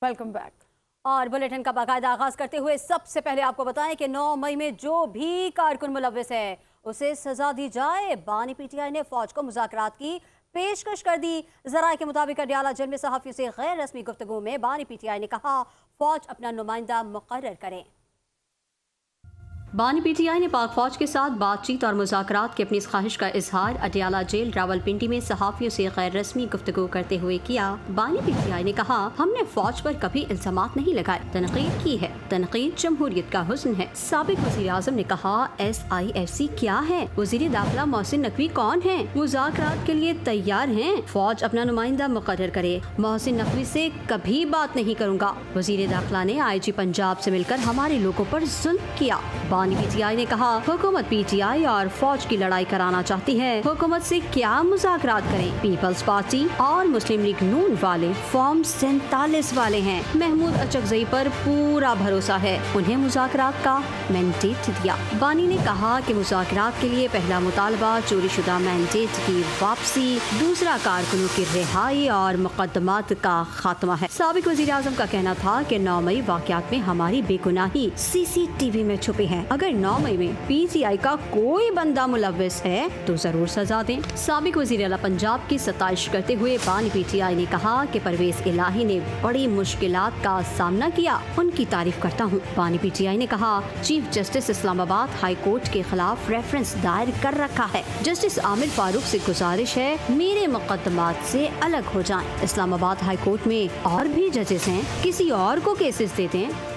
Welcome back. और bulletin का बाकायदा आगाज करते हुए सबसे पहले आपको बताएं कि 9 मई में जो भी कारकुन मुलव्विस है उसे सजा दी जाए। बानी पीटीआई ने फौज को मुज़ाकरात की पेशकश कर दी। ज़राए के मुताबिक अडियाला जेल में सहाफ़ियों से गैर रस्मी गुफ्तगू में बानी पीटीआई ने कहा फौज अपना नुमाइंदा मुकर्रर करें। बानी पीटीआई ने पाक फौज के साथ बातचीत और मुज़ाकरात की अपनी इस ख्वाहिश का इजहार अडियाला जेल रावलपिंडी में सहाफ़ियों से गैर रस्मी गुफ्तगू करते हुए किया। बानी पीटीआई ने कहा हमने फौज पर कभी इल्ज़ामात नहीं लगाए, तनकीद की है। तनकीद जमहूरियत का हुस्न है। साबिक वज़ीर आज़म ने कहा SIFC क्या है, वज़ीर दाखिला मोहसिन नकवी कौन है, मुज़ाकरात के लिए तैयार हैं। फौज अपना नुमाइंदा मुकर्रर करे। मोहसिन नकवी से कभी बात नहीं करूँगा। वज़ीर दाखिला ने IG पंजाब से मिलकर हमारे लोगों पर जुल्म किया। बानी पीटीआई ने कहा हुकूमत PTI और फौज की लड़ाई कराना चाहती है, हुकूमत से क्या मुज़ाकरात करें। पीपल्स पार्टी और मुस्लिम लीग नून वाले फॉर्म 47 वाले हैं। महमूद अचकज़ई पर पूरा भरोसा है, उन्हें मुज़ाकरात का मैंडेट दिया। बानी ने कहा कि मुज़ाकरात के लिए पहला मुतालबा चोरी शुदा मैंडेट की वापसी, दूसरा कारकुनों की रिहाई और मुकदमात का खात्मा है। साबिक वज़ीर आज़म का कहना था कि 9 मई वाक़यात में हमारी बेगुनाही CCTV में छुपी है। अगर 9 मई में PTI का कोई बंदा मुलव्विस है तो जरूर सजा दें। साबिक वज़ीर आला पंजाब की सताइश करते हुए बानी PTI ने कहा कि परवेज इलाही ने बड़ी मुश्किलात का सामना किया, उनकी तारीफ करता हूँ। बानी PTI ने कहा chief justice Islamabad high court के खिलाफ रेफरेंस दायर कर रखा है। जस्टिस आमिर फारूक से गुजारिश है मेरे मुकदमात से अलग हो जाएं। इस्लामाबाद हाई कोर्ट में और भी जजेस हैं, किसी और को केसेस देते हैं।